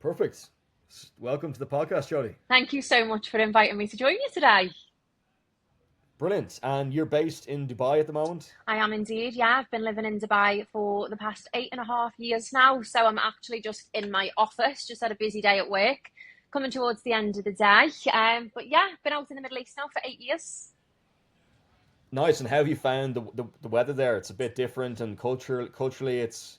Perfect. Welcome to the podcast, Jody. Thank you so much for inviting me to join you today. Brilliant. And you're based in Dubai at the moment? I am indeed, yeah. I've been living in Dubai for the past 8.5 years now. So I'm actually just in my office, just had a busy day at work, coming towards the end of the day. But yeah, been out in the Middle East now for 8 years. Nice. And how have you found the weather there? It's a bit different, and culturally, it's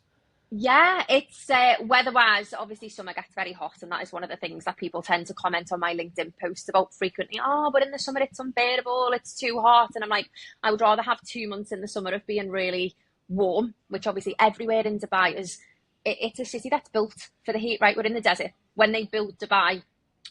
Yeah, it's weather-wise, obviously summer gets very hot, and that is one of the things that people tend to comment on my LinkedIn posts about frequently. Oh, but in the summer it's unbearable, it's too hot. And I'm like, I would rather have 2 months in the summer of being really warm, which obviously everywhere in Dubai is, it's a city that's built for the heat, right? We're in the desert. When they built Dubai,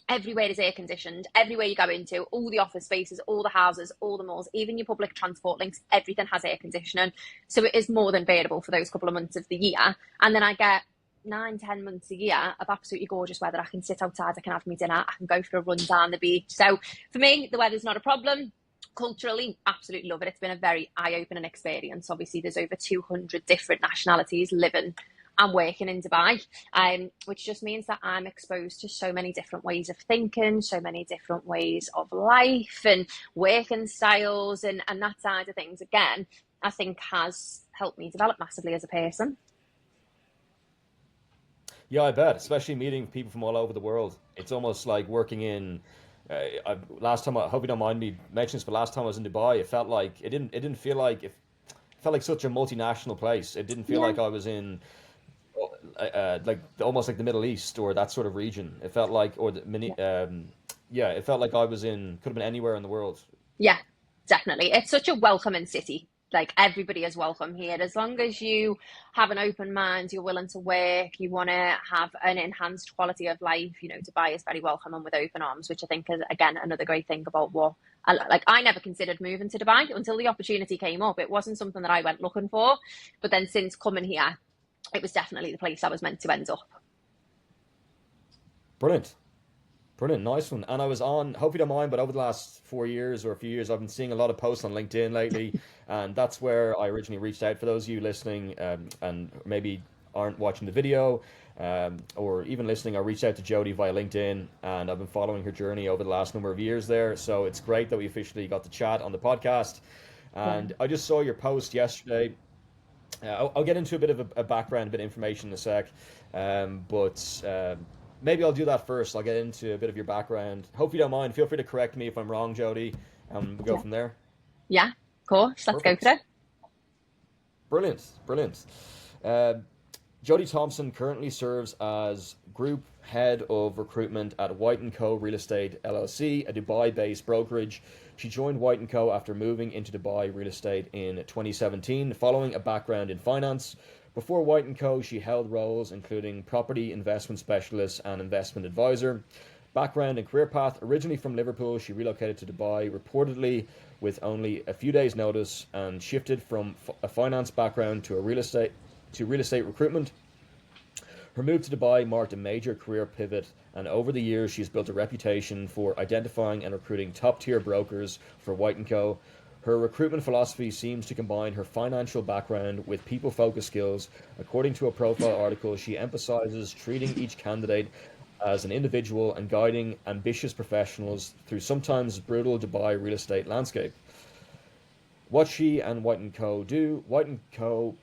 everywhere is air conditioned. Everywhere you go into, all the office spaces, all the houses, all the malls, even your public transport links, everything has air conditioning. So it is more than bearable for those couple of months of the year. And then I get 9, 10 months a year of absolutely gorgeous weather. I can sit outside, I can have my dinner, I can go for a run down the beach. So for me, the weather's not a problem. Culturally, absolutely love it. It's been a very eye-opening experience. Obviously, there's over 200 different nationalities living and working in Dubai, which just means that I'm exposed to so many different ways of thinking, so many different ways of life and working styles, and that side of things, again, I think has helped me develop massively as a person. yeah, I bet. Especially meeting people from all over the world. It's almost like working in. Last time, I hope you don't mind me mentioning this, but last time I was in Dubai, it felt like it didn't feel like it felt like such a multinational place. It didn't feel Yeah, like I was in like almost like the Middle East or that sort of region. It felt like, or the mini, yeah. yeah, it felt like I was in, could have been anywhere in the world. Yeah, definitely. It's such a welcoming city. Like everybody is welcome here. As long as you have an open mind, you're willing to work, you want to have an enhanced quality of life, Dubai is very welcoming with open arms, which I think is, again, another great thing about what like I never considered moving to Dubai until the opportunity came up. It wasn't something that I went looking for. But then since coming here, it was definitely the place I was meant to end up. Brilliant. Brilliant, nice one. And I was on, hope you don't mind, but over the last 4 years or a few years, I've been seeing a lot of posts on LinkedIn lately, and that's where I originally reached out. For those of you listening, and maybe aren't watching the video, or even listening, I reached out to Jodi via LinkedIn, and I've been following her journey over the last number of years there. So it's great that we officially got to chat on the podcast. Yeah. And I just saw your post yesterday. I'll get into a bit of a background, a bit of information in a sec, but maybe I'll do that first. I'll get into a bit of your background. Hope you don't mind. Feel free to correct me if I'm wrong, Jody, and we'll go Yeah. from there. Yeah, of course. Let's go for Perfect. it. Brilliant. Brilliant. Uh, Jodie Thompson currently serves as Group Head of Recruitment at White& Co. Real Estate LLC, a Dubai-based brokerage. She joined White& Co. after moving into Dubai real estate in 2017, following a background in finance. Before White& Co., she held roles including property investment specialist and investment advisor. Background and career path: originally from Liverpool, she relocated to Dubai reportedly with only a few days' notice and shifted from a finance background to real estate recruitment. Her move to Dubai marked a major career pivot, and over the years she's built a reputation for identifying and recruiting top-tier brokers for White& Co. Her recruitment philosophy seems to combine her financial background with people-focused skills. According to a profile article, she emphasizes treating each candidate as an individual and guiding ambitious professionals through sometimes brutal Dubai real estate landscape. What she and White& Co. do: White& Co.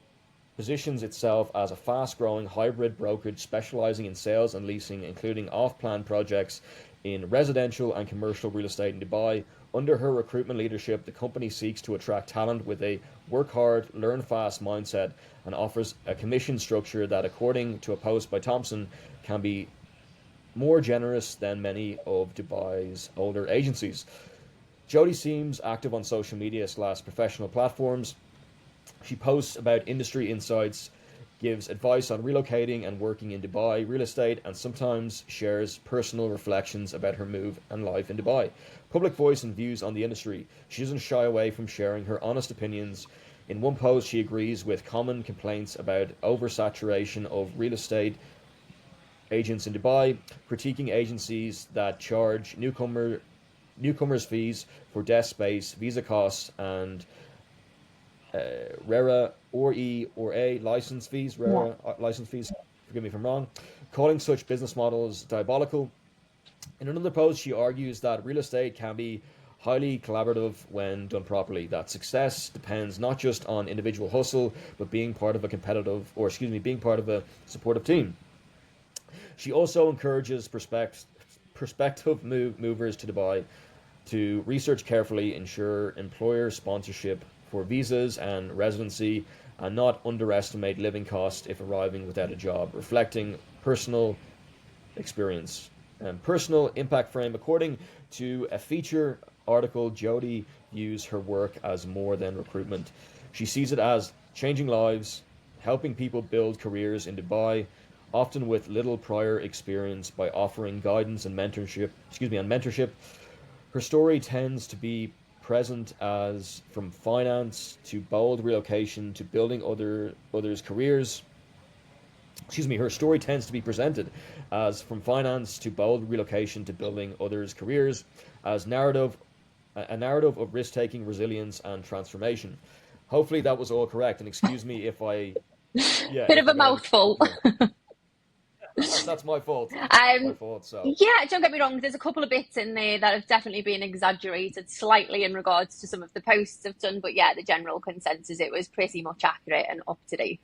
positions itself as a fast-growing hybrid brokerage specializing in sales and leasing, including off-plan projects in residential and commercial real estate in Dubai. Under her recruitment leadership, the company seeks to attract talent with a work hard, learn fast mindset, and offers a commission structure that, according to a post by Thompson, can be more generous than many of Dubai's older agencies. Jody seems active on social media slash professional platforms. She posts about industry insights, gives advice on relocating and working in Dubai real estate, and sometimes shares personal reflections about her move and life in Dubai. Public voice and views on the industry: she doesn't shy away from sharing her honest opinions. In one post, she agrees with common complaints about oversaturation of real estate agents in Dubai, critiquing agencies that charge newcomers fees for desk space, visa costs, and RERA or E or A license fees, Yeah. RERA license fees. forgive me if I'm wrong, calling such business models diabolical. In another post, she argues that real estate can be highly collaborative when done properly, that success depends not just on individual hustle, but being part of a being part of a supportive team. She also encourages prospective movers to Dubai to research carefully, ensure employer sponsorship for visas and residency, and not underestimate living costs if arriving without a job, reflecting personal experience and personal impact frame. According to a feature article, Jodi views her work as more than recruitment. She sees it as changing lives, helping people build careers in Dubai, often with little prior experience, by offering guidance and mentorship. Her story tends to be present as from finance to bold relocation to building others' careers. Her story tends to be presented as from finance to bold relocation to building others' careers, as a narrative of risk-taking, resilience, and transformation. Hopefully that was all correct, and excuse me if Bit of a got any, mouthful. that's my fault. That's my Um, fault. So yeah, don't get me wrong. There's a couple of bits in there that have definitely been exaggerated slightly in regards to some of the posts I've done, but yeah, the general consensus, it was pretty much accurate and up to date.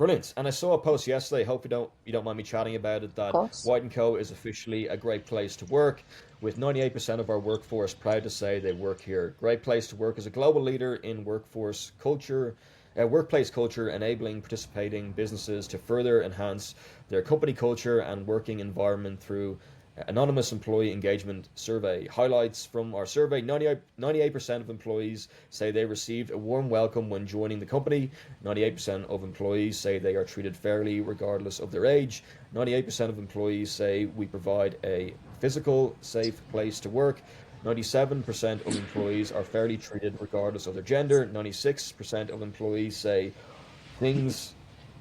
brilliant. And I saw a post yesterday. Hope you don't mind me chatting about it. Of That course. White and Co is officially a great place to work, with 98% of our workforce proud to say they work here. Great Place to Work is a global leader in workplace culture, enabling participating businesses to further enhance their company culture and working environment through anonymous employee engagement survey. Highlights from our survey: 98% of employees say they received a warm welcome when joining the company. 98% of employees say they are treated fairly regardless of their age. 98% of employees say we provide a physical, safe place to work. 97% of employees are fairly treated regardless of their gender. 96% of employees say things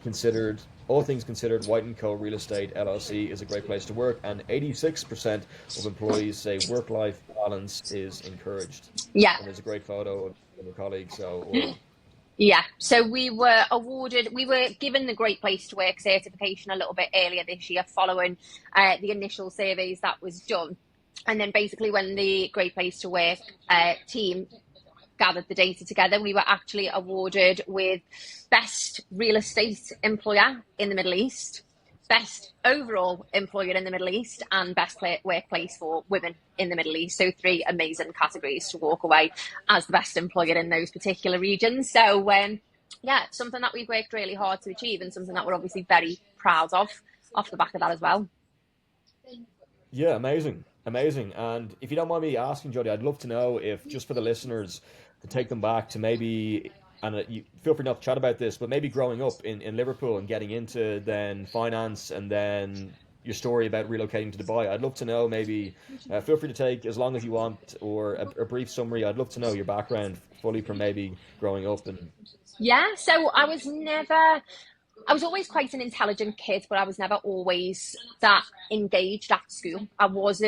considered, all things considered, White and Co. Real Estate LLC is a great place to work, and 86% of employees say work-life balance is encouraged. Yeah. And there's a great photo of a colleague, so or Yeah, so we were given the Great Place to Work certification a little bit earlier this year following the initial surveys that was done. And then basically when the Great Place to Work team gathered the data together, we were actually awarded with Best Real Estate Employer in the Middle East, Best Overall Employer in the Middle East, and Best Workplace for Women in the Middle East. So 3 amazing categories to walk away as the best employer in those particular regions. So yeah, something that we've worked really hard to achieve, and something that we're obviously very proud of off the back of that as well. yeah, amazing, amazing. And if you don't mind me asking, Jody, I'd love to know, if just for the listeners, to take them back to maybe, and you feel free not to chat about this, but maybe growing up in Liverpool and getting into then finance, and then your story about relocating to Dubai. I'd love to know, maybe, feel free to take as long as you want, or a brief summary. I'd love to know your background fully from maybe growing up and Yeah, so I was always quite an intelligent kid, but I was never always that engaged at school. I was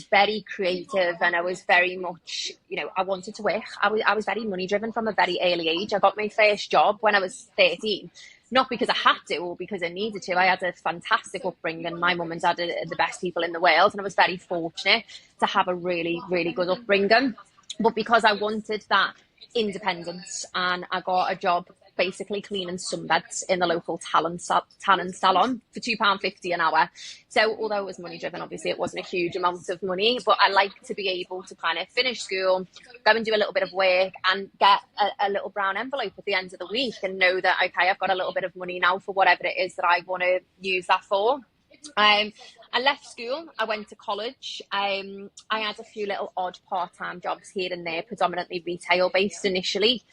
very creative, and I was very much, I wanted to work. I was very money driven from a very early age. I got my first job when I was 13, not because I had to or because I needed to. I had a fantastic upbringing. My mum and dad are the best people in the world, and I was very fortunate to have a really, really good upbringing. But because I wanted that independence, and I got a job basically cleaning sunbeds in the local tanning salon for £2.50 an hour. So although it was money driven, obviously it wasn't a huge amount of money, but I like to be able to kind of finish school, go and do a little bit of work, and get a little brown envelope at the end of the week, and know that, okay, I've got a little bit of money now for whatever it is that I want to use that for. I left school. I went to college. I had a few little odd part-time jobs here and there, predominantly retail-based initially.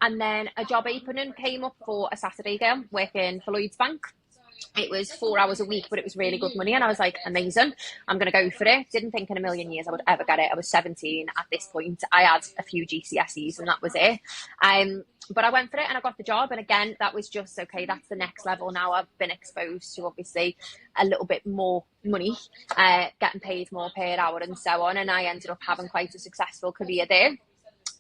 And then a job opening came up for a Saturday girl working for Lloyds Bank. It was 4 hours a week, but it was really good money. And I was like, amazing, I'm going to go for it. Didn't think in a million years I would ever get it. I was 17 at this point. I had a few GCSEs and that was it. But I went for it and I got the job. And again, that was just, okay, that's the next level. Now I've been exposed to obviously a little bit more money, getting paid more per hour and so on. And I ended up having quite a successful career there.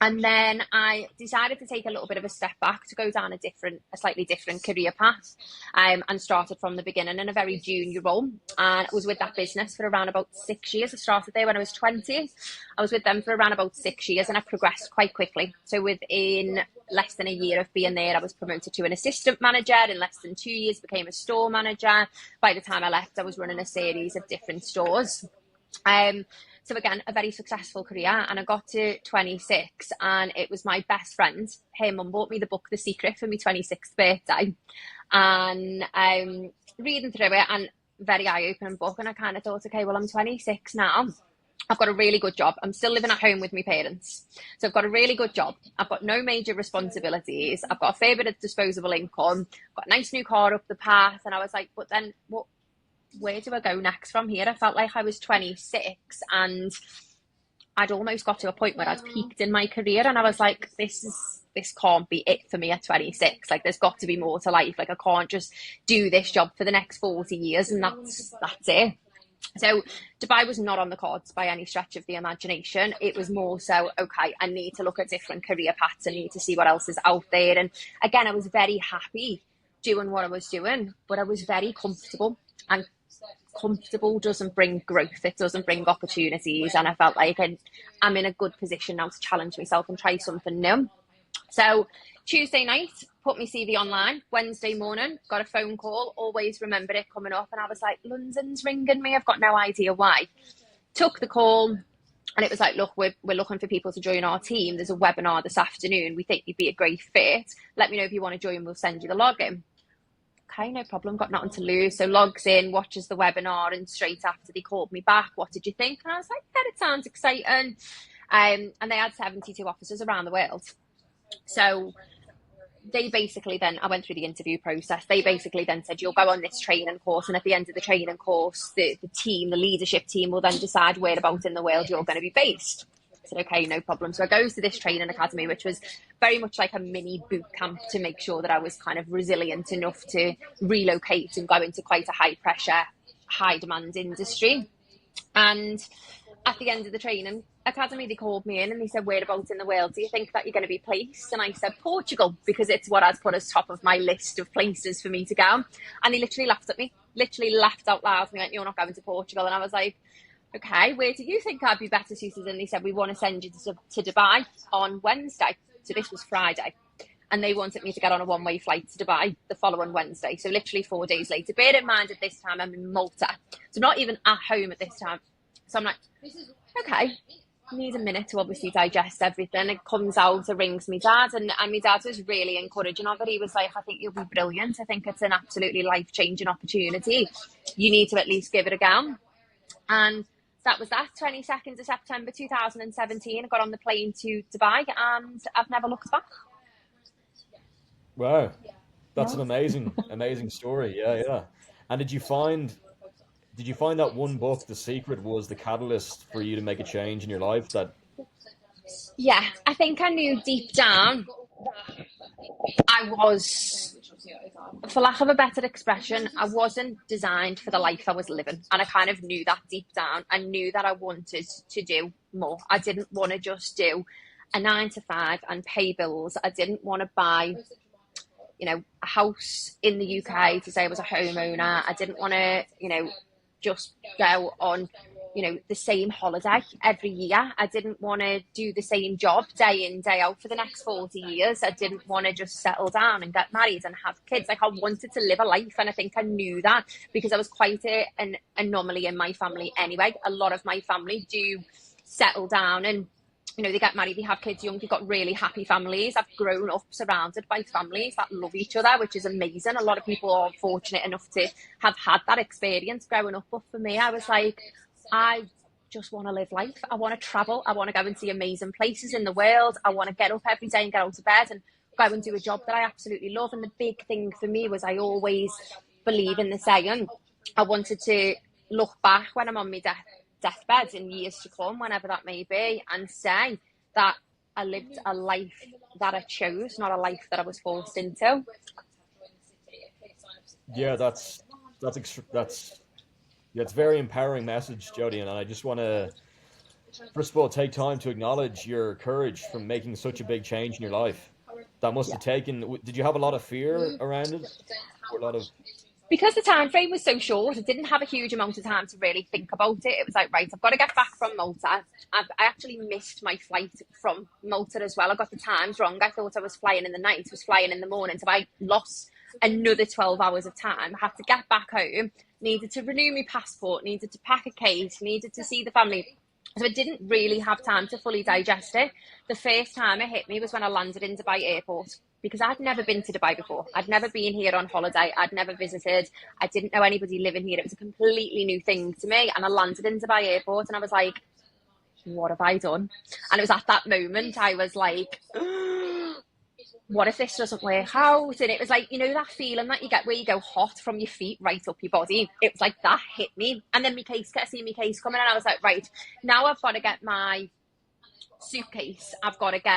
And then I decided to take a little bit of a step back to go down a slightly different career path, and started from the beginning in a very junior role. And I was with that business for around about 6 years. I started there when I was 20. I was with them for around about 6 years, and I progressed quite quickly. So within less than a year of being there, I was promoted to an assistant manager. In less than 2 years, became a store manager. By the time I left, I was running a series of different stores. So again, a very successful career, and I got to 26, and it was my best friend. Her mum bought me the book The Secret for my 26th birthday, and reading through it, and very eye-opening book, and I kind of thought, okay, well, I'm 26 now. I've got a really good job. I'm still living at home with my parents. So I've got a really good job. I've got no major responsibilities. I've got a fair bit of disposable income. I've got a nice new car up the path. And I was like, but then what? Where do I go next from here? I felt like I was 26 and I'd almost got to a point where I'd peaked in my career, and I was like, this can't be it for me at 26. Like, there's got to be more to life. Like, I can't just do this job for the next 40 years and that's it. So Dubai was not on the cards by any stretch of the imagination. It was more so, okay, I need to look at different career paths. I need to see what else is out there. And again, I was very happy doing what I was doing, but I was very comfortable, and comfortable doesn't bring growth. It doesn't bring opportunities. And I felt like I'm in a good position now to challenge myself and try something new. So Tuesday night, put my CV online. Wednesday morning, got a phone call. Always remember it coming up. And I was like, London's ringing me. I've got no idea why. Took the call. And it was like, look, we're looking for people to join our team. There's a webinar this afternoon. We think you'd be a great fit. Let me know if you want to join. We'll send you the login. Okay, no problem, got nothing to lose. So logs in, watches the webinar, and straight after they called me back, what did you think? And I was like, yeah, it sounds exciting. And they had 72 offices around the world. So they basically then, I went through the interview process. They basically then said, you'll go on this training course, and at the end of the training course, the leadership team will then decide whereabouts in the world you're going to be based. I said, okay, no problem. So I goes to this training academy, which was very much like a mini boot camp to make sure that I was kind of resilient enough to relocate and go into quite a high pressure, high demand industry. And at the end of the training academy, they called me in and they said, whereabouts in the world do you think that you're going to be placed? And I said, Portugal, because it's what I'd put as top of my list of places for me to go. And they literally laughed at me, literally laughed out loud. And they went, you're not going to Portugal. And I was like, okay, where do you think I'd be better suited? And they said, we want to send you to Dubai on Wednesday. So this was Friday. And they wanted me to get on a one-way flight to Dubai the following Wednesday. So literally 4 days later. Bear in mind, at this time, I'm in Malta. So not even at home at this time. So I'm like, okay, I need a minute to obviously digest everything. It comes out, it rings me dad. And my dad was really encouraging of it. He was like, I think you'll be brilliant. I think it's an absolutely life-changing opportunity. You need to at least give it a go. And that was that, 22nd of September 2017. I got on the plane to Dubai, and I've never looked back. Wow, that's an amazing story. Yeah. And did you find that one book, The Secret, was the catalyst for you to make a change in your life? Yeah, I think I knew deep down I was, for lack of a better expression, I wasn't designed for the life I was living. And I kind of knew that deep down. I knew that I wanted to do more. I didn't want to just do a 9 to 5 and pay bills. I didn't want to buy, a house in the UK to say I was a homeowner. I didn't want to, just go on, the same holiday every year. I didn't want to do the same job day in, day out for the next 40 years. I didn't want to just settle down and get married and have kids. Like, I wanted to live a life. And I think I knew that because I was quite an anomaly in my family anyway. A lot of my family do settle down and, they get married, they have kids young, they've got really happy families. I've grown up surrounded by families that love each other, which is amazing. A lot of people are fortunate enough to have had that experience growing up. But for me, I was like, I just want to live life. I want to travel. I want to go and see amazing places in the world. I want to get up every day and get out of bed and go and do a job that I absolutely love. And the big thing for me was I always believe in the saying, I wanted to look back when I'm on my deathbed in years to come, whenever that may be, and say that I lived a life that I chose, not a life that I was forced into. Yeah, that's a very empowering message, Jodi, and I just want to first of all, take time to acknowledge your courage from making such a big change in your life. That must have taken. Did you have a lot of fear around it, or a lot of? Because the time frame was so short, I didn't have a huge amount of time to really think about it. It was like, right, I've got to get back from Malta. I actually missed my flight from Malta as well. I got the times wrong. I thought I was flying in the night, I was flying in the morning. So I lost another 12 hours of time. I had to get back home, needed to renew my passport, needed to pack a case, needed to see the family. So I didn't really have time to fully digest it. The first time it hit me was when I landed in Dubai airport, because I'd never been to Dubai before. I'd never been here on holiday. I'd never visited. I didn't know anybody living here. It was a completely new thing to me. And I landed in Dubai airport and I was like, what have I done? And it was at that moment I was like, what if this doesn't work out? And it was like, you know, that feeling that you get where you go hot from your feet right up your body. It was like that hit me. And then I see my case coming and I was like, right, now I've got to get my suitcase. I've got to go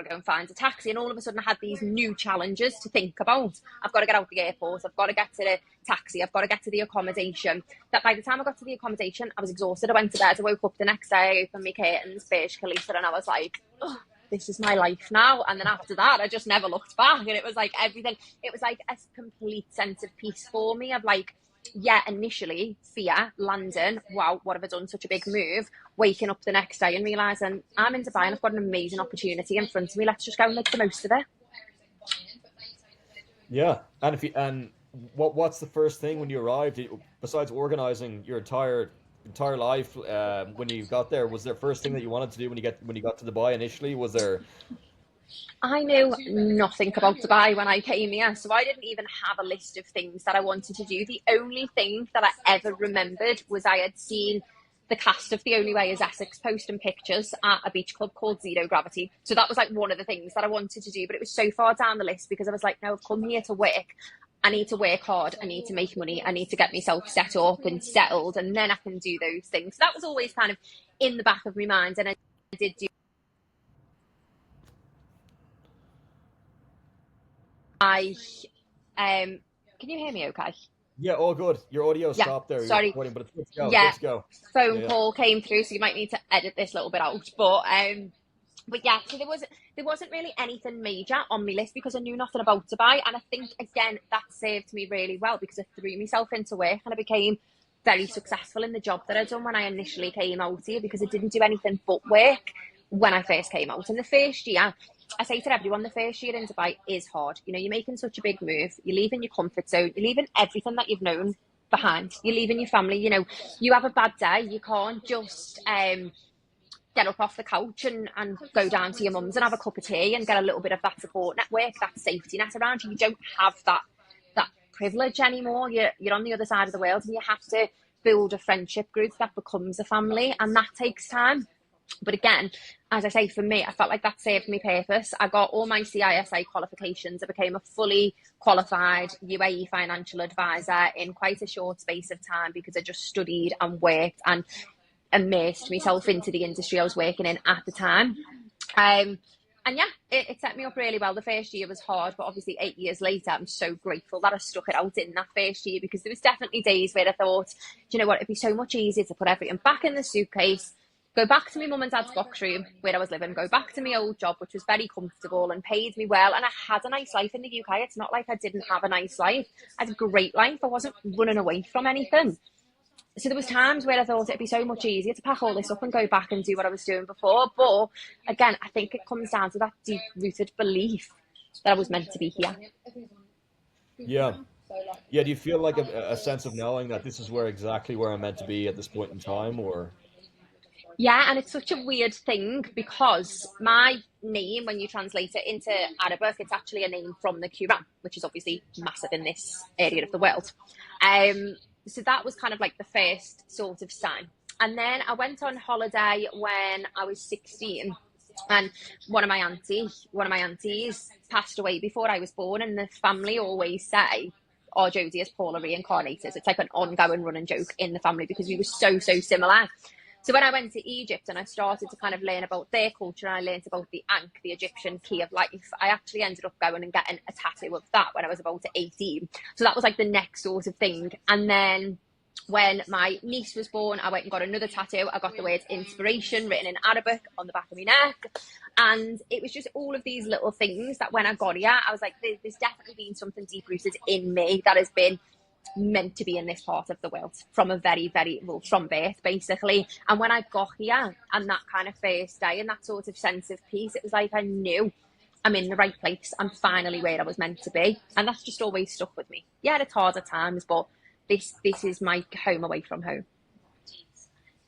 and find a taxi. And all of a sudden I had these new challenges to think about. I've got to get out the airport. I've got to get to the taxi. I've got to get to the accommodation. That by the time I got to the accommodation, I was exhausted. I went to bed. I woke up the next day, I opened my curtains, Burj Khalifa, and I was like, oh, this is my life now. And then after that, I just never looked back. And it was like everything. It was like a complete sense of peace for me of like, yeah, initially fear, landing, wow, what have I done? Such a big move. Waking up the next day and realising I'm in Dubai and I've got an amazing opportunity in front of me. Let's just go and make the most of it. Yeah, and what's the first thing when you arrived, besides organising your entire life when you got there? Was there first thing that you wanted to do when you got to Dubai initially? Was there? I knew nothing about Dubai when I came here, so I didn't even have a list of things that I wanted to do. The only thing that I ever remembered was I had seen the cast of The Only Way is Essex posting pictures at a beach club called Zero Gravity. So that was like one of the things that I wanted to do, but it was so far down the list because I was like, no, I've come here to work. I need to work hard. I need to make money. I need to get myself set up and settled, and then I can do those things. So that was always kind of in the back of my mind, and I did do. I can you hear me okay? Yeah, all good. Your audio Yeah, stopped there. You're sorry. recording, but it's good to go. Good Yeah, to go. phone Yeah. call came through, so you might need to edit this little bit out. But yeah, so there wasn't really anything major on my list because I knew nothing about Dubai, and I think again that served me really well because I threw myself into work and I became very successful in the job that I'd done when I initially came out here because I didn't do anything but work when I first came out. And the first year, I say to everyone, the first year in Dubai is hard. You know, you're making such a big move. You're leaving your comfort zone. You're leaving everything that you've known behind. You're leaving your family. You know, you have a bad day. You can't just get up off the couch and go down to your mum's and have a cup of tea and get a little bit of that support network, that safety net around you. You don't have that privilege anymore. You're on the other side of the world and you have to build a friendship group that becomes a family, and that takes time. But again, as I say, for me, I felt like that served me purpose. I got all my CISA qualifications. I became a fully qualified UAE financial advisor in quite a short space of time because I just studied and worked and immersed myself into the industry I was working in at the time. And yeah, it set me up really well. The first year was hard, but obviously 8 years later, I'm so grateful that I stuck it out in that first year because there was definitely days where I thought, do you know what, it'd be so much easier to put everything back in the suitcase, go back to my mum and dad's box room where I was living, go back to my old job, which was very comfortable and paid me well. And I had a nice life in the UK. It's not like I didn't have a nice life. I had a great life. I wasn't running away from anything. So there was times where I thought it'd be so much easier to pack all this up and go back and do what I was doing before. But again, I think it comes down to that deep-rooted belief that I was meant to be here. Yeah. Yeah. Do you feel like a sense of knowing that this is exactly where I'm meant to be at this point in time, or? Yeah, and it's such a weird thing because my name, when you translate it into Arabic, it's actually a name from the Quran, which is obviously massive in this area of the world. So that was kind of like the first sort of sign. And then I went on holiday when I was 16, and one of my aunties passed away before I was born, and the family always say, oh, Jodie is Paula reincarnated. It's like an ongoing running joke in the family because we were so similar. So when I went to Egypt and I started to kind of learn about their culture and I learned about the Ankh, the Egyptian key of life, I actually ended up going and getting a tattoo of that when I was about 18. So that was like the next sort of thing. And then When my niece was born, I went and got another tattoo. I got the word inspiration written in Arabic on the back of my neck. And it was just all of these little things that when I got here, I was like, there's definitely been something deep rooted in me that has been meant to be in this part of the world from a very, very, well, from birth, basically. And when I got here and that kind of first day and that sort of sense of peace, it was like I knew I'm in the right place. I'm finally where I was meant to be. And that's just always stuck with me. Yeah, it's hard at times, but this is my home away from home.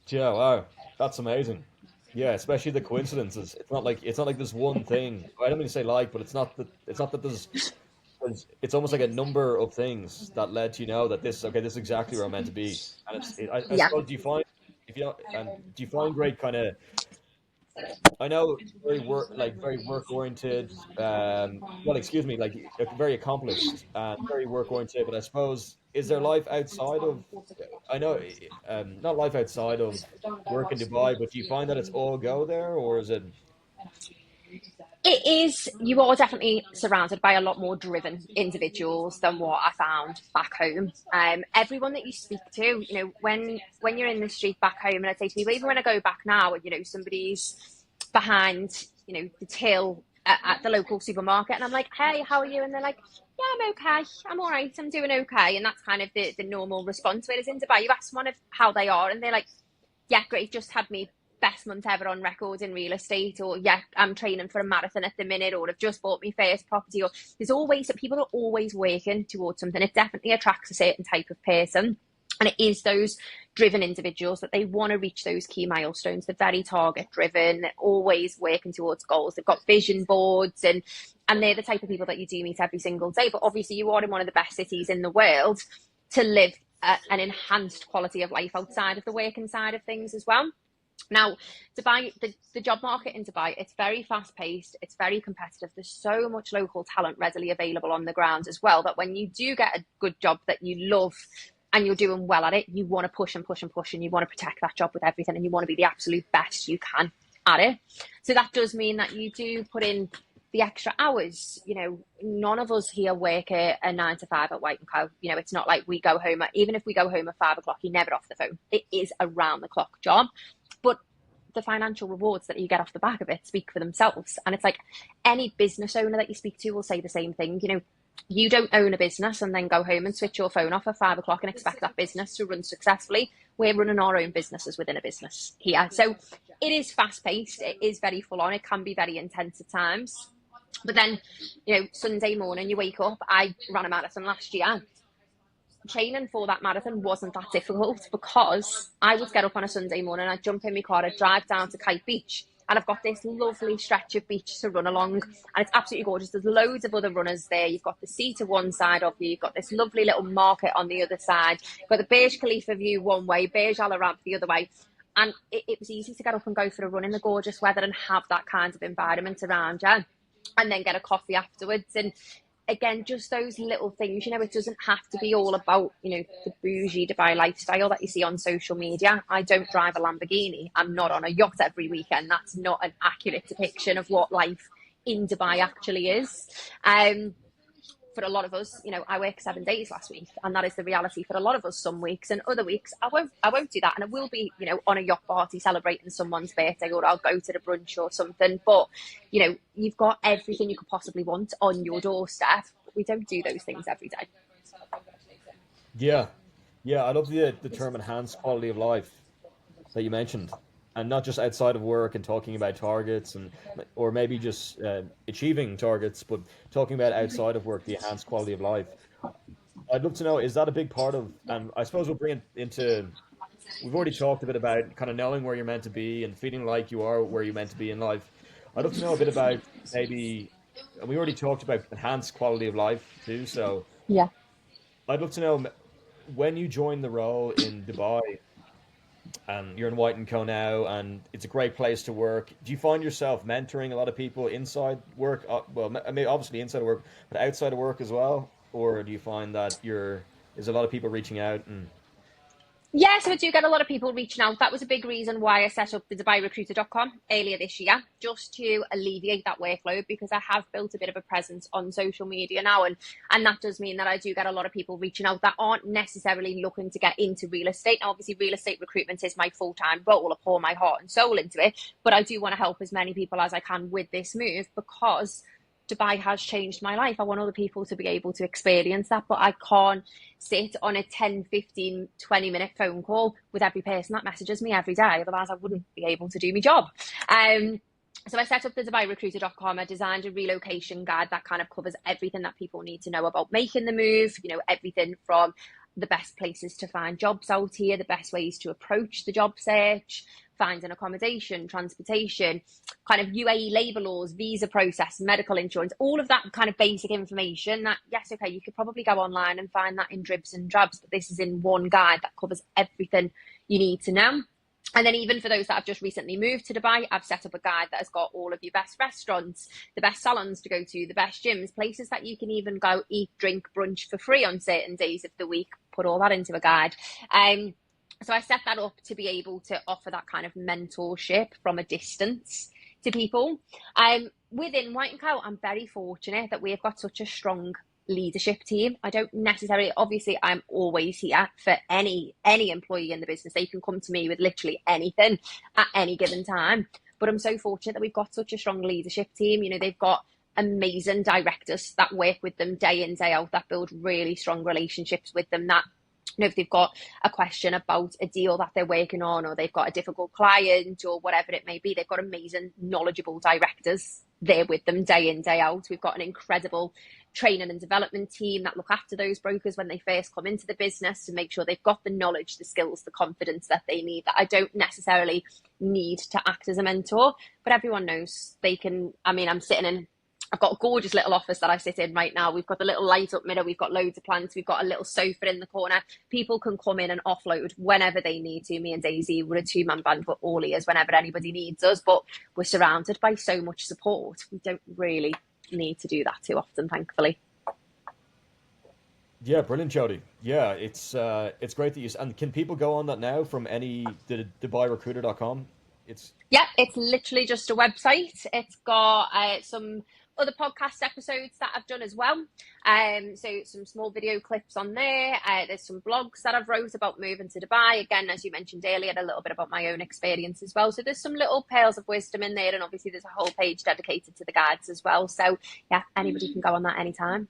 Yeah, wow, that's amazing. Yeah, especially the coincidences. It's not like there's one thing. I don't mean to say like, but it's not that it's almost like a number of things that led to that this is exactly where I'm meant to be. And I Yeah. suppose do you find great kind of I know very work oriented. Well, excuse me, like very accomplished and very work oriented. But I suppose is there life outside of? I know, not life outside of work in Dubai, but do you find that it's all go there, or is it? It is, you are definitely surrounded by a lot more driven individuals than what I found back home. Everyone that you speak to, when you're in the street back home, and I'd say to people, even when I go back now, and somebody's behind, the till at the local supermarket, and I'm like, hey, how are you? And they're like, yeah, I'm okay, I'm all right, I'm doing okay, and that's kind of the normal response. Whereas in Dubai, you ask someone of how they are, and they're like, yeah, great, just had me best month ever on record in real estate, or yeah, I'm training for a marathon at the minute, or I've just bought my first property, or there's always that people are always working towards something. It definitely attracts a certain type of person. And it is those driven individuals that they want to reach those key milestones. They're very target driven. They're always working towards goals. They've got vision boards, and they're the type of people that you do meet every single day. But obviously, you are in one of the best cities in the world to live an enhanced quality of life outside of the working side of things as well. Now, Dubai, the job market in Dubai, it's very fast paced, it's very competitive. There's so much local talent readily available on the ground as well that when you do get a good job that you love and you're doing well at it, you want to push and push and push, and you want to protect that job with everything, and you want to be the absolute best you can at it. So that does mean that you do put in the extra hours. None of us here work a 9 to 5 at White and Co. It's not like we go home even if we go home at 5 o'clock, you're never off the phone. It is a round the clock job. But the financial rewards that you get off the back of it speak for themselves. And it's like any business owner that you speak to will say the same thing. You don't own a business and then go home and switch your phone off at 5 o'clock and expect that business to run successfully. We're running our own businesses within a business here. So it is fast paced. It is very full on. It can be very intense at times. But then, Sunday morning, you wake up. I ran a marathon last year. Training for that marathon wasn't that difficult because I would get up on a Sunday morning, I'd jump in my car, I'd drive down to Kite Beach, and I've got this lovely stretch of beach to run along, and it's absolutely gorgeous. There's loads of other runners there. You've got the sea to one side of you, you've got this lovely little market on the other side, you've got the Burj Khalifa view one way, Burj Al Arab the other way, and it was easy to get up and go for a run in the gorgeous weather and have that kind of environment around you, and then get a coffee afterwards. And again, just those little things, it doesn't have to be all about, the bougie Dubai lifestyle that you see on social media. I don't drive a Lamborghini. I'm not on a yacht every weekend. That's not an accurate depiction of what life in Dubai actually is. For a lot of us, I worked 7 days last week, and that is the reality for a lot of us. Some weeks and other weeks, I won't do that, and I will be, on a yacht party celebrating someone's birthday, or I'll go to the brunch or something. But you've got everything you could possibly want on your doorstep. We don't do those things every day. Yeah, yeah. I love the term enhanced quality of life that you mentioned, and not just outside of work and talking about targets or maybe just achieving targets, but talking about outside of work, the enhanced quality of life. I'd love to know, is that a big part of? And I suppose we'll bring it into. We've already talked a bit about kind of knowing where you're meant to be and feeling like you are where you're meant to be in life. I'd love to know a bit about maybe, and we already talked about enhanced quality of life too. So Yeah. I'd love to know when you joined the role in Dubai and you're in White and Co now, and it's a great place to work. Do you find yourself mentoring a lot of people inside work? Well, I mean, obviously inside of work, but outside of work as well. Or do you find that there's a lot of people reaching out and Yeah, so I do get a lot of people reaching out. That was a big reason why I set up the DubaiRecruiter.com earlier this year, just to alleviate that workload, because I have built a bit of a presence on social media now. And that does mean that I do get a lot of people reaching out that aren't necessarily looking to get into real estate. Now, obviously, real estate recruitment is my full-time role. I pour my heart and soul into it, but I do want to help as many people as I can with this move, because Dubai has changed my life. I want other people to be able to experience that, but I can't sit on a 10, 15, 20-minute phone call with every person that messages me every day. Otherwise, I wouldn't be able to do my job. So I set up the DubaiRecruiter.com. I designed a relocation guide that kind of covers everything that people need to know about making the move, everything from the best places to find jobs out here, the best ways to approach the job search, finding accommodation, transportation, kind of UAE labour laws, visa process, medical insurance, all of that kind of basic information that, yes, okay, you could probably go online and find that in dribs and drabs, but this is in one guide that covers everything you need to know. And then even for those that have just recently moved to Dubai, I've set up a guide that has got all of your best restaurants, the best salons to go to, the best gyms, places that you can even go eat, drink, brunch for free on certain days of the week, put all that into a guide. So I set that up to be able to offer that kind of mentorship from a distance to people. Within White & Co, I'm very fortunate that we've got such a strong leadership team. I don't necessarily, obviously, I'm always here for any employee in the business. They can come to me with literally anything at any given time. But I'm so fortunate that we've got such a strong leadership team. They've got amazing directors that work with them day in, day out, that build really strong relationships with them, that if they've got a question about a deal that they're working on, or they've got a difficult client, or whatever it may be, they've got amazing, knowledgeable directors there with them day in, day out. We've got an incredible training and development team that look after those brokers when they first come into the business, to make sure they've got the knowledge, the skills, the confidence that they need, that I don't necessarily need to act as a mentor. But everyone knows they can. I've got a gorgeous little office that I sit in right now. We've got the little light up mirror. We've got loads of plants. We've got a little sofa in the corner. People can come in and offload whenever they need to. Me and Daisy, we're a two-man band, but all ears whenever anybody needs us. But we're surrounded by so much support. We don't really need to do that too often, thankfully. Yeah, brilliant, Jody. Yeah, it's great that and can people go on that now from the DubaiRecruiter.com? It's Yeah, it's literally just a website. It's got some other podcast episodes that I've done as well. So some small video clips on there. There's some blogs that I've wrote about moving to Dubai. Again, as you mentioned earlier, a little bit about my own experience as well. So there's some little pearls of wisdom in there, and obviously there's a whole page dedicated to the guides as well. So yeah, anybody can go on that anytime.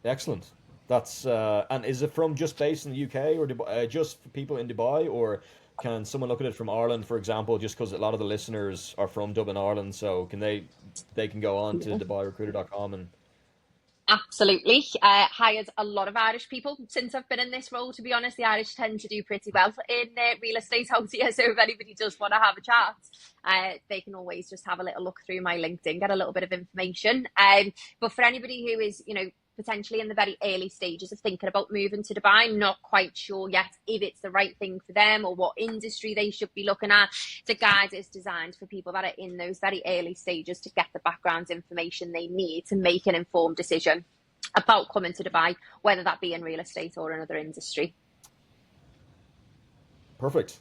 excellent. That's and is it from just based in the UK, or just for people in Dubai, or can someone look at it from Ireland, for example? Just because a lot of the listeners are from Dublin, Ireland, so can they can go on to DubaiRecruiter.com and Absolutely. Hired a lot of Irish people since I've been in this role. To be honest, the Irish tend to do pretty well in real estate out here. So if anybody does want to have a chat, they can always just have a little look through my LinkedIn, get a little bit of information. But for anybody who is, potentially in the very early stages of thinking about moving to Dubai, not quite sure yet if it's the right thing for them or what industry they should be looking at, the guide is designed for people that are in those very early stages to get the background information they need to make an informed decision about coming to Dubai, whether that be in real estate or another industry. perfect.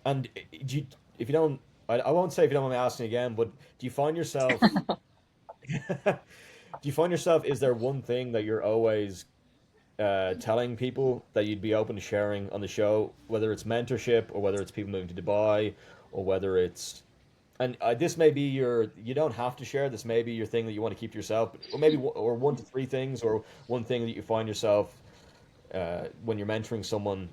And if you don't, I won't say if you don't mind me asking again, but do you find yourself do you find yourself, is there one thing that you're always telling people that you'd be open to sharing on the show, whether it's mentorship or whether it's people moving to Dubai, or whether it's, and this may be you don't have to share, this may be your thing that you want to keep to yourself, or maybe or one to three things, or one thing that you find yourself when you're mentoring someone,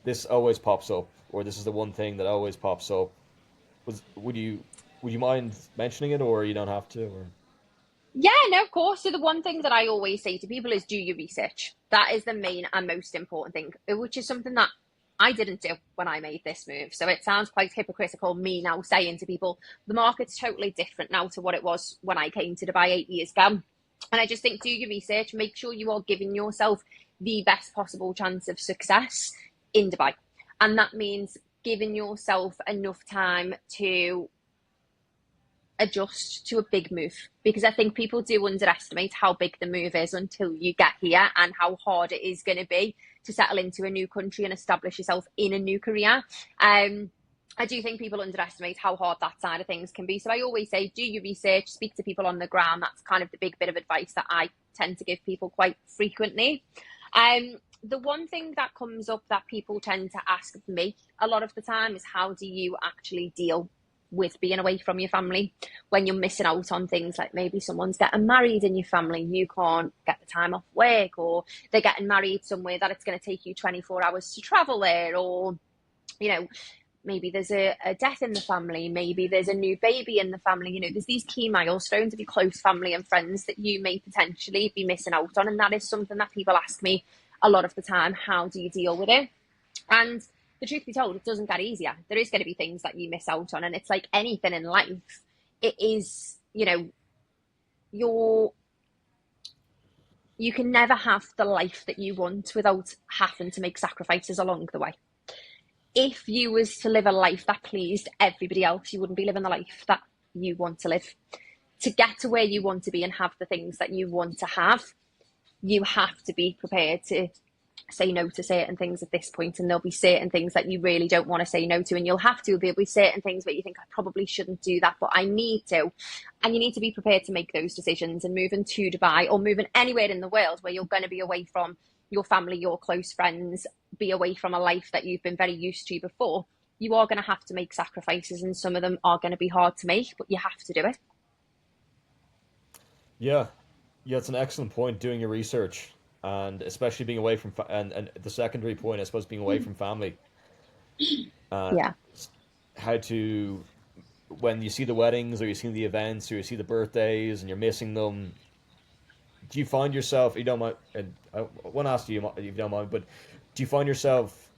this always pops up, or this is the one thing that always pops up. Would you mind mentioning it, or you don't have to, or? Yeah, no, of course. So the one thing that I always say to people is do your research. That is the main and most important thing, which is something that I didn't do when I made this move. So it sounds quite hypocritical, me now saying to people, the market's totally different now to what it was when I came to Dubai 8 years ago. And I just think do your research, make sure you are giving yourself the best possible chance of success in Dubai. And that means giving yourself enough time to adjust to a big move, because I think people do underestimate how big the move is until you get here, and how hard it is going to be to settle into a new country and establish yourself in a new career. I do think people underestimate how hard that side of things can be. So I always say, do your research, speak to people on the ground. That's kind of the big bit of advice that I tend to give people quite frequently. The one thing that comes up that people tend to ask me a lot of the time is, how do you actually deal with being away from your family when you're missing out on things like maybe someone's getting married in your family, you can't get the time off work, or they're getting married somewhere that it's going to take you 24 hours to travel there, or, you know, maybe there's a death in the family, maybe there's a new baby in the family. You know, there's these key milestones of your close family and friends that you may potentially be missing out on. And that is something that people ask me a lot of the time. How do you deal with it? And the truth be told, it doesn't get easier. There is going to be things that you miss out on. And it's like anything in life. It is, you know, you can never have the life that you want without having to make sacrifices along the way. If you was to live a life that pleased everybody else, you wouldn't be living the life that you want to live. To get to where you want to be and have the things that you want to have, you have to be prepared to say no to certain things at this point. And there'll be certain things that you really don't want to say no to. And you'll have to. There'll be certain things where you think, I probably shouldn't do that, but I need to. And you need to be prepared to make those decisions. And moving to Dubai, or moving anywhere in the world where you're going to be away from your family, your close friends, be away from a life that you've been very used to before, you are going to have to make sacrifices, and some of them are going to be hard to make, but you have to do it. Yeah, it's an excellent point, doing your research, and especially being away from and the secondary point, I suppose, being away from family. Yeah. How to, when you see the weddings, or you see the events, or you see the birthdays and you're missing them, do you find yourself, you don't mind, and I want to ask you if you don't mind, but do you find yourself,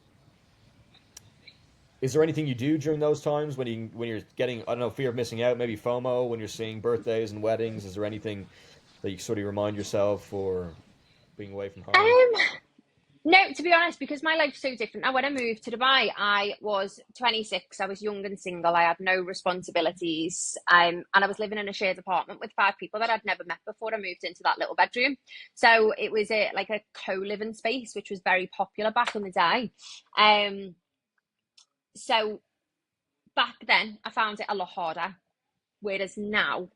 is there anything you do during those times when you're getting, I don't know, fear of missing out, maybe FOMO, when you're seeing birthdays and weddings? Is there anything that you sort of remind yourself for being away from home? No, to be honest, because my life's so different. Now, when I moved to Dubai, I was 26. I was young and single. I had no responsibilities. And I was living in a shared apartment with 5 people that I'd never met before I moved into that little bedroom. So it was like a co-living space, which was very popular back in the day. So back then, I found it a lot harder. Whereas now,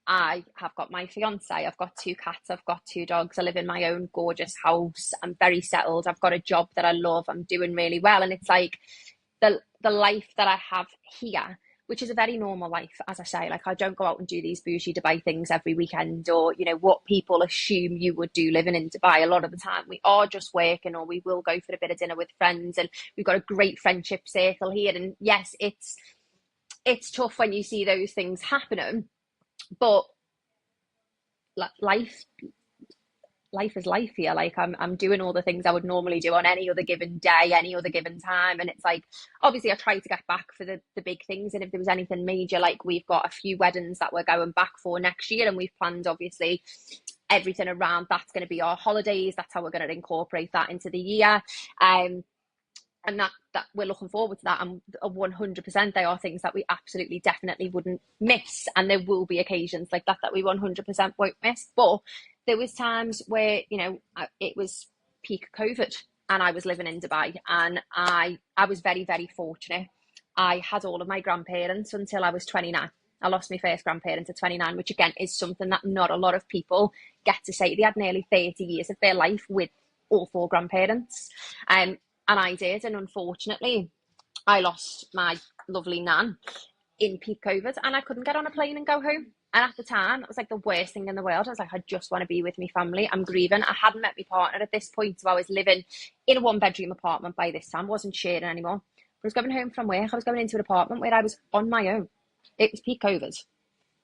I have got my fiance, I've got 2 cats, I've got 2 dogs, I live in my own gorgeous house, I'm very settled, I've got a job that I love, I'm doing really well. And it's like the life that I have here, which is a very normal life, as I say, like I don't go out and do these bougie Dubai things every weekend, or, you know, what people assume you would do living in Dubai. A lot of the time we are just working, or we will go for a bit of dinner with friends, and we've got a great friendship circle here. And yes, it's tough when you see those things happening, but life is life here. Like I'm doing all the things I would normally do on any other given day, any other given time. And it's like, obviously I try to get back for the big things. And if there was anything major, like we've got a few weddings that we're going back for next year, and we've planned obviously everything around that's going to be our holidays. That's how we're going to incorporate that into the year. And that we're looking forward to that. And 100%, they are things that we absolutely definitely wouldn't miss. And there will be occasions like that we 100% won't miss. But there was times where, you know, it was peak COVID and I was living in Dubai, and I was very, very fortunate. I had all of my grandparents until I was 29. I lost my first grandparent at 29, which again is something that not a lot of people get to say. They had nearly 30 years of their life with all 4 grandparents. And I did. And unfortunately, I lost my lovely nan in peak COVID, and I couldn't get on a plane and go home. And at the time, it was like the worst thing in the world. I was like, I just want to be with my family. I'm grieving. I hadn't met my partner at this point. So I was living in a 1-bedroom apartment by this time. Wasn't sharing anymore. I was going home from work. I was going into an apartment where I was on my own. It was peak COVID.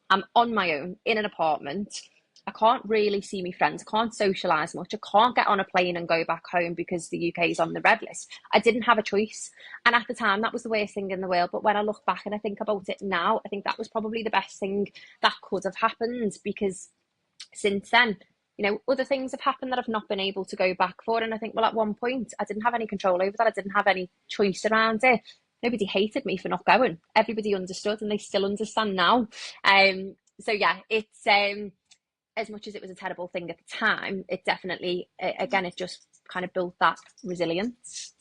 I'm on my own in an apartment. I can't really see my friends. I can't socialise much. I can't get on a plane and go back home because the UK is on the red list. I didn't have a choice. And at the time, that was the worst thing in the world. But when I look back and I think about it now, I think that was probably the best thing that could have happened, because since then, you know, other things have happened that I've not been able to go back for. And I think, well, at one point, I didn't have any control over that. I didn't have any choice around it. nobody hated me for not going. Everybody understood, and they still understand now. So yeah, it's as much as it was a terrible thing at the time, it definitely, again, it just kind of built that resilience.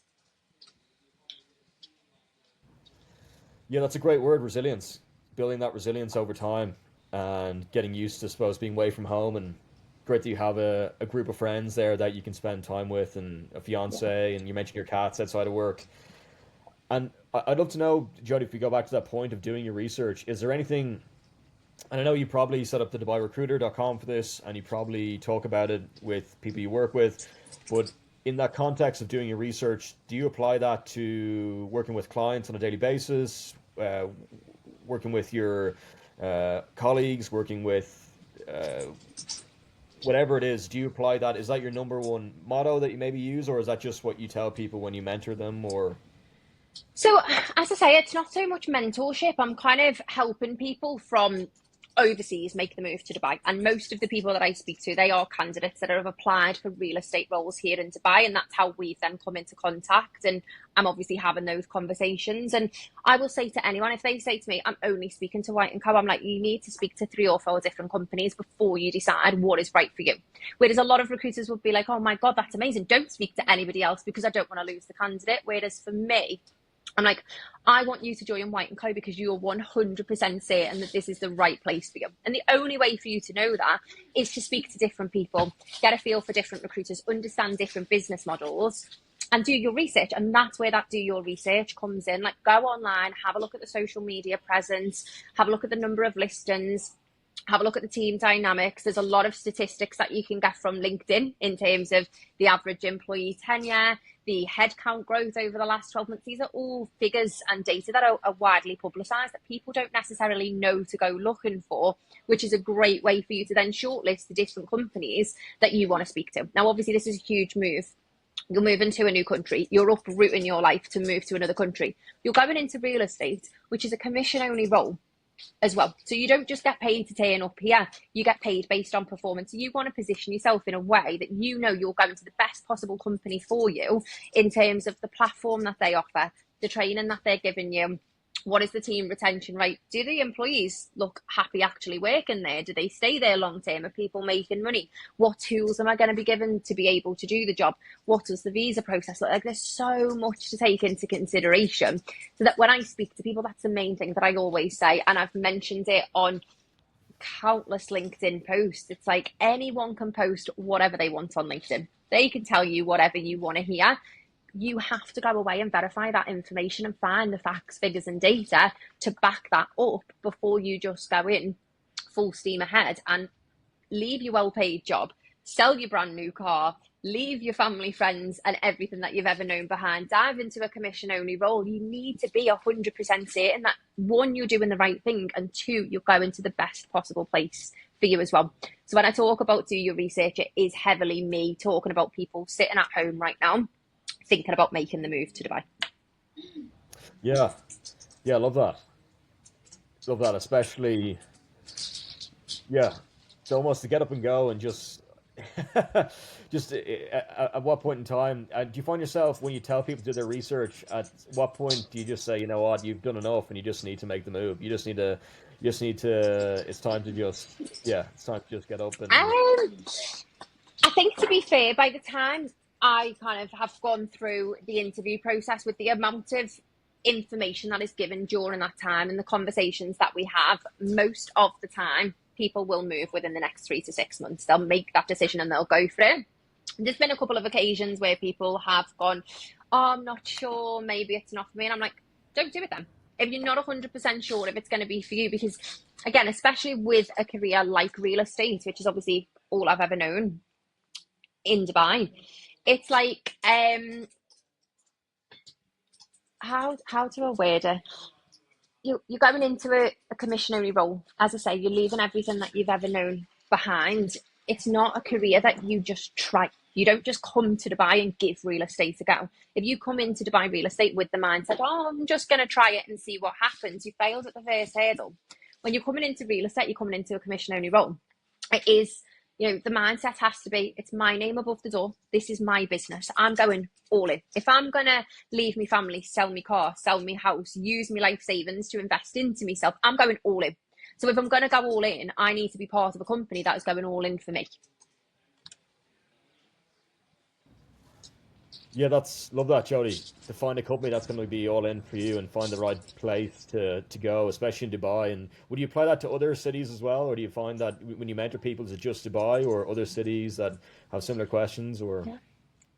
Yeah, that's a great word, resilience. Building that resilience over time and getting used to, I suppose, being away from home. And great that you have a group of friends there that you can spend time with, and a fiance, and you mentioned your cats outside of work. And I'd love to know, Jody, if we go back to that point of doing your research, is there anything, and I know you probably set up the DubaiRecruiter.com for this, and you probably talk about it with people you work with, but in that context of doing your research, do you apply that to working with clients on a daily basis, working with your colleagues, working with whatever it is? Do you apply that? Is that your number one motto that you maybe use, or is that just what you tell people when you mentor them? Or So, as I say, it's not so much mentorship. I'm kind of helping people from overseas make the move to Dubai. And most of the people that I speak to, they are candidates that have applied for real estate roles here in Dubai. And that's how we've then come into contact. And I'm obviously having those conversations. And I will say to anyone, if they say to me, I'm only speaking to White and Co, I'm like, you need to speak to 3 or 4 different companies before you decide what is right for you. Whereas a lot of recruiters would be like, oh my God, that's amazing. Don't speak to anybody else because I don't want to lose the candidate. Whereas for me, I'm like, I want you to join White and Co because you're 100% certain that this is the right place for you. And the only way for you to know that is to speak to different people, get a feel for different recruiters, understand different business models, and do your research. And that's where that do your research comes in. Like, go online, have a look at the social media presence, have a look at the number of listings, have a look at the team dynamics. There's a lot of statistics that you can get from LinkedIn in terms of the average employee tenure, the headcount growth over the last 12 months. These are all figures and data that are widely publicised that people don't necessarily know to go looking for, which is a great way for you to then shortlist the different companies that you want to speak to. Now, obviously, this is a huge move. You're moving to a new country. You're uprooting your life to move to another country. You're going into real estate, which is a commission-only role as well. So you don't just get paid to turn up here, you get paid based on performance. So you want to position yourself in a way that you know you're going to the best possible company for you in terms of the platform that they offer, the training that they're giving you. What is the team retention rate? Do the employees look happy actually working there? Do they stay there long term? Are people making money? What tools am I going to be given to be able to do the job? What does the visa process look like? There's so much to take into consideration. So that when I speak to people, that's the main thing that I always say. And I've mentioned it on countless LinkedIn posts. It's like anyone can post whatever they want on LinkedIn. They can tell you whatever you want to hear. You have to go away and verify that information and find the facts, figures, and data to back that up before you just go in full steam ahead and leave your well-paid job, sell your brand new car, leave your family, friends, and everything that you've ever known behind, dive into a commission-only role. You need to be 100% certain that, one, you're doing the right thing, and two, you're going to the best possible place for you as well. So when I talk about do your research, it is heavily me talking about people sitting at home right now thinking about making the move to Dubai. yeah, yeah, love that, especially yeah. It's almost to get up and go and just just at what point in time do you find yourself when you tell people to do their research? At what point do you just say, you know what, you've done enough and you just need to make the move? You just need to. It's time to just it's time to just get up and. I think, to be fair, by the time I kind of have gone through the interview process, with the amount of information that is given during that time and the conversations that we have, most of the time people will move within the next 3 to 6 months. They'll make that decision and they'll go for it. There's been a couple of occasions where people have gone, oh, I'm not sure, maybe it's not for me. And I'm like, don't do it then. If you're not 100% sure if it's going to be for you, because again, especially with a career like real estate, which is obviously all I've ever known in Dubai, it's like, how do I word it? You're going into a commission-only role. As I say, you're leaving everything that you've ever known behind. It's not a career that you just try. You don't just come to Dubai and give real estate a go. If you come into Dubai real estate with the mindset, oh, I'm just going to try it and see what happens, you failed at the first hurdle. When you're coming into real estate, you're coming into a commission-only role. It is You know, the mindset has to be, it's my name above the door. This is my business. I'm going all in. If I'm going to leave my family, sell my car, sell my house, use my life savings to invest into myself, I'm going all in. So if I'm going to go all in, I need to be part of a company that is going all in for me. Yeah, that's love that, Jody. To find a company that's going to be all in for you and find the right place to go, especially in Dubai. And would you apply that to other cities as well, or do you find that when you mentor people, is it just Dubai or other cities that have similar questions? Or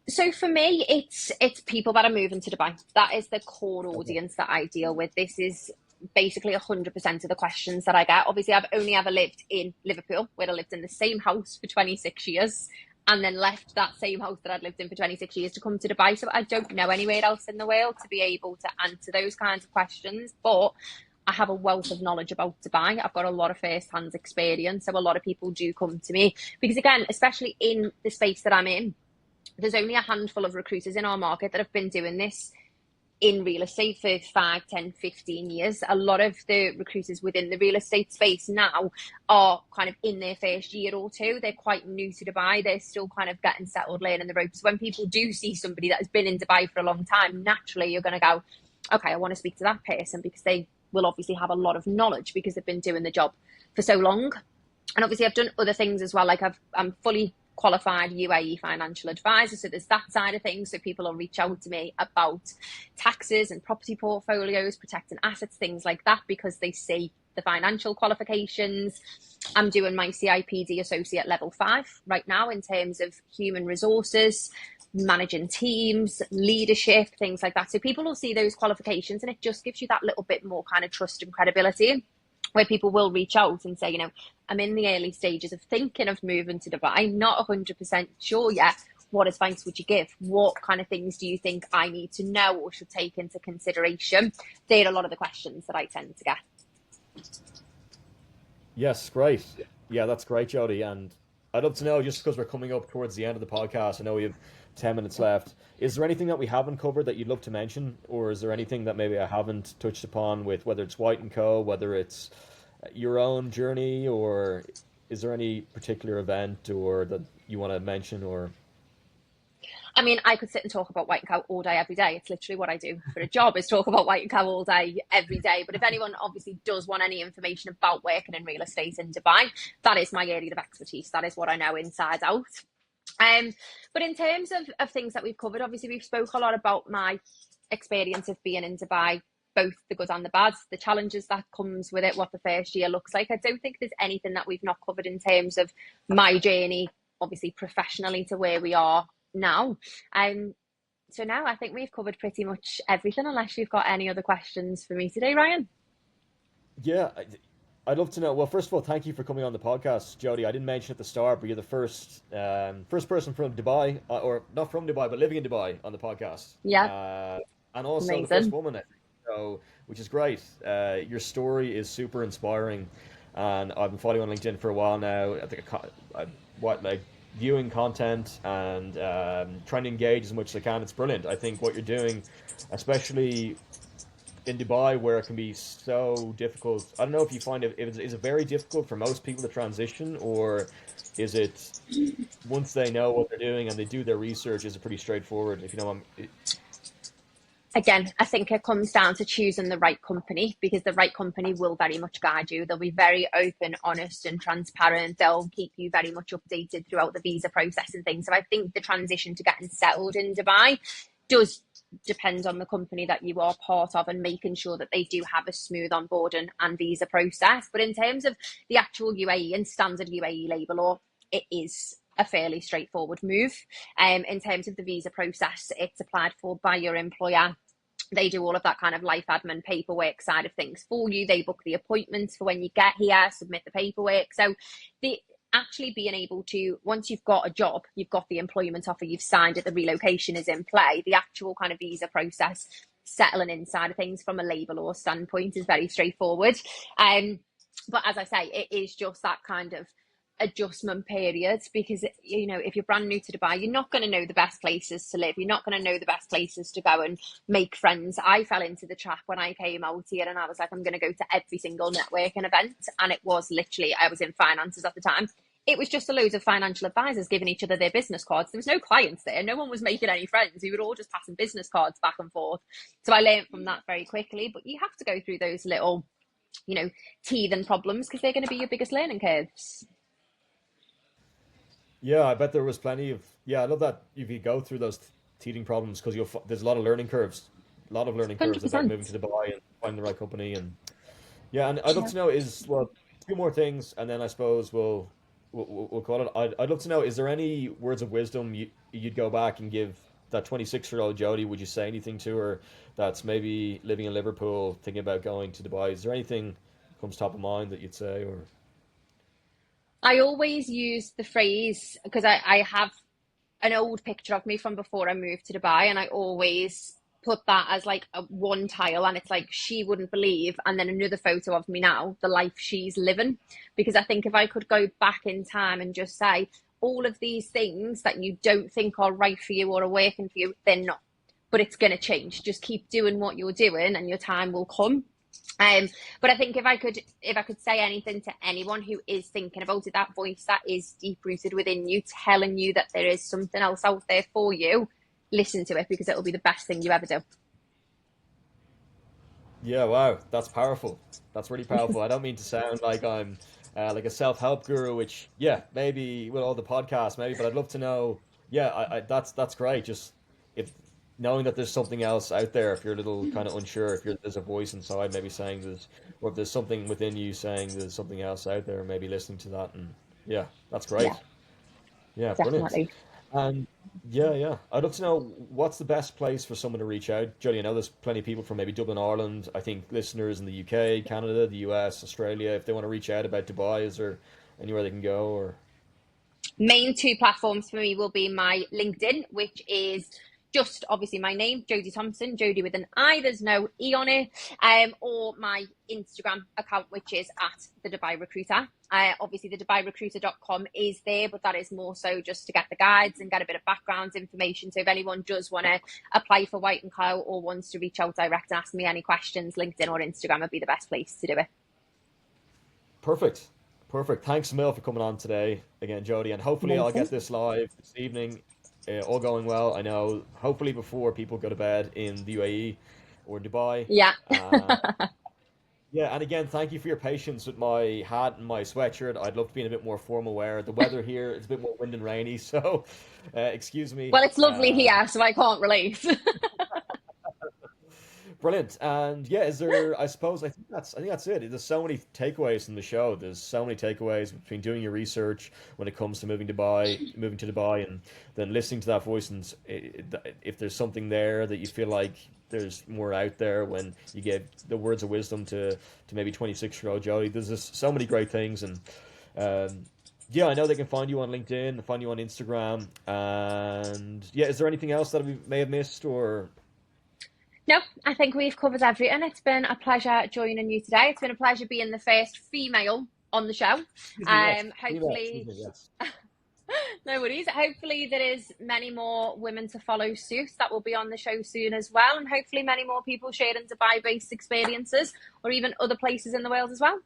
So for me, it's people that are moving to Dubai. That is the core okay, audience that I deal with. This is basically 100% of the questions that I get. Obviously, I've only ever lived in Liverpool, where I lived in the same house for 26 years, and then left that same house that I'd lived in for 26 years to come to Dubai. So I don't know anywhere else in the world to be able to answer those kinds of questions. But I have a wealth of knowledge about Dubai. I've got a lot of first-hand experience. So a lot of people do come to me because, again, especially in the space that I'm in, there's only a handful of recruiters in our market that have been doing this in real estate for 5, 10, 15 years. A lot of the recruiters within the real estate space now are kind of in their first year or two. They're quite new to Dubai. They're still kind of getting settled, learning the ropes. When people do see somebody that has been in Dubai for a long time, naturally you're going to go, okay, I want to speak to that person because they will obviously have a lot of knowledge because they've been doing the job for so long. And obviously I've done other things as well. Like I'm fully qualified UAE financial advisor. So there's that side of things. So people will reach out to me about taxes and property portfolios, protecting assets, things like that, because they see the financial qualifications. I'm doing my CIPD associate level 5 right now in terms of human resources, managing teams, leadership, things like that. So people will see those qualifications and it just gives you that little bit more kind of trust and credibility, where people will reach out and say, you know, I'm in the early stages of thinking of moving to Dubai, not 100% sure yet. What advice would you give? What kind of things do you think I need to know or should take into consideration? They're a lot of the questions that I tend to get. yes, great. Yeah, that's great, Jody. And I'd love to know, just because we're coming up towards the end of the podcast, I know we have 10 minutes left. Is there anything that we haven't covered that you'd love to mention, or is there anything that maybe I haven't touched upon with whether it's White and Co, whether it's your own journey, or is there any particular event or that you want to mention or I mean, I could sit and talk about White and Cow all day, every day. It's literally what I do for a job, is talk about White and Cow all day, every day. But if anyone obviously does want any information about working in real estate in Dubai, that is my area of expertise. That is what I know inside out. Um, but in terms of things that we've covered, obviously we've spoke a lot about my experience of being in Dubai, both the good and the bad, the challenges that comes with it, what the first year looks like. I don't think there's anything that we've not covered in terms of my journey, obviously professionally, to where we are now. Um, so now I think we've covered pretty much everything, unless you've got any other questions for me today, Ryan. yeah, I'd love to know. Well, first of all, thank you for coming on the podcast, Jody. I didn't mention at the start, but you're the first person from Dubai, or not from Dubai, but living in Dubai on the podcast, Yeah, and also the first amazing. woman, I think. So, which is great. Your story is super inspiring, and I've been following you on LinkedIn for a while now. I think what like viewing content and trying to engage as much as I can. It's brilliant. I think what you're doing, especially in Dubai, where it can be so difficult. I don't know if you find is it very difficult for most people to transition, or is it once they know what they're doing and they do their research, is it pretty straightforward? If you know, Again, I think it comes down to choosing the right company, because the right company will very much guide you. They'll be very open, honest, and transparent. They'll keep you very much updated throughout the visa process and things. So I think the transition to getting settled in Dubai does depend on the company that you are part of and making sure that they do have a smooth onboarding and visa process. But in terms of the actual UAE and standard UAE labour law, it is a fairly straightforward move. In terms of the visa process, it's applied for by your employer. They do all of that kind of life admin paperwork side of things for you. They book the appointments for when you get here, submit the paperwork. So the actually being able to, once you've got a job, you've got the employment offer, you've signed it, the relocation is in play, the actual kind of visa process, settling inside of things from a labour law standpoint, is very straightforward. But as I say, it is just that kind of adjustment period, because you know, if you're brand new to Dubai, you're not going to know the best places to live, you're not going to know the best places to go and make friends. I fell into the trap when I came out here, and I was like, I'm going to go to every single networking event, and it was literally, I was in finances at the time, it was just a load of financial advisors giving each other their business cards. There was no clients there. No one was making any friends. We were all just passing business cards back and forth. So I learned from that very quickly. But you have to go through those little, teething problems, because they're going to be your biggest learning curves. Yeah, I bet there was plenty of. Yeah, I love that if you go through those teething problems because there's a lot of learning curves, a lot of learning curves about 100%. moving to Dubai and finding the right company. And yeah, and I'd love Yeah. to know is well two more things, and then I suppose we'll call it. I'd love to know, is there any words of wisdom you'd go back and give that 26-year-old Jodi? Would you say anything to her that's maybe living in Liverpool, thinking about going to Dubai? Is there anything comes top of mind that you'd say, or I always use the phrase, because I have an old picture of me from before I moved to Dubai, and I always put that as like a one tile, and it's like she wouldn't believe, and then another photo of me now, the life she's living. Because I think if I could go back in time and just say all of these things that you don't think are right for you or are working for you, they're not. But it's going to change. Just keep doing what you're doing, and your time will come. Um, but I think if I could say anything to anyone who is thinking about it, that voice that is deep rooted within you, telling you that there is something else out there for you, listen to it, because it'll be the best thing you ever do. yeah, wow, that's powerful. That's really powerful. I don't mean to sound like I'm like a self-help guru, which yeah, maybe with all the podcasts, maybe, but I'd love to know. Yeah, that's great. Just if knowing that there's something else out there, if you're a little kind of unsure, if there's a voice inside maybe saying this, or if there's something within you saying there's something else out there, maybe listening to that, and yeah, that's Yeah, great. Yeah, brilliant. definitely. And yeah, yeah. I'd love to know what's the best place for someone to reach out. Jodie, I know there's plenty of people from maybe Dublin, Ireland. I think listeners in the UK, Canada, the US, Australia. If they want to reach out about Dubai, is there anywhere they can go? Or Main two platforms for me will be my LinkedIn, which is just obviously my name, Jodie Thompson, Jodie with an I, there's no E on it, or my Instagram account, which is at the Dubai Recruiter. Obviously, the DubaiRecruiter.com is there, but that is more so just to get the guides and get a bit of background information. So if anyone does want to apply for White and Co, or wants to reach out direct and ask me any questions, LinkedIn or Instagram would be the best place to do it. perfect, perfect. Thanks, Emil, for coming on today again, Jodie. And hopefully, I'll Amazing. get this live this evening. All going well. I know. Hopefully, before people go to bed in the UAE or Dubai. Yeah. Yeah, and again, thank you for your patience with my hat and my sweatshirt. I'd love to be in a bit more formal wear. The weather here is a bit more wind and rainy, so excuse me. Well, it's lovely here, so I can't relate. Brilliant. And yeah, is there? I suppose I think that's it. There's so many takeaways from the show. There's so many takeaways between doing your research when it comes to moving to Dubai, and then listening to that voice. And if there's something there that you feel like there's more out there when you give the words of wisdom to maybe 26-year-old Jodie. There's just so many great things, and yeah, I know they can find you on LinkedIn, find you on Instagram, and yeah, is there anything else that we may have missed or? No, I think we've covered everything. It's been a pleasure joining you today. It's been a pleasure being the first female on the show. Excuse me, yes. Excuse Hopefully, me, yes. no worries. Hopefully, there is many more women to follow suit that will be on the show soon as well, and hopefully, many more people sharing Dubai-based experiences or even other places in the world as well.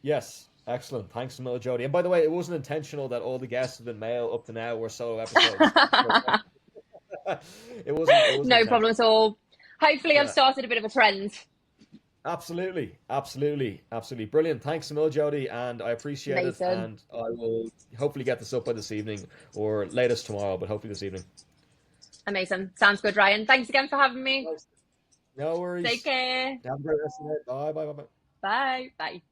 Yes, excellent. Thanks, Mel Jody. And by the way, it wasn't intentional that all the guests have been male up to now or solo episodes. It wasn't No problem intentional. at all. Hopefully, I've Yeah, started a bit of a trend. absolutely, absolutely, absolutely brilliant. Thanks, Mel Jody, and I appreciate it. Amazing. And I will hopefully get this up by this evening or latest tomorrow, but hopefully this evening. Amazing. Sounds good, Ryan. Thanks again for having me. No Take worries. care. Have a great rest of the day. Bye, bye, bye, bye. Bye. Bye.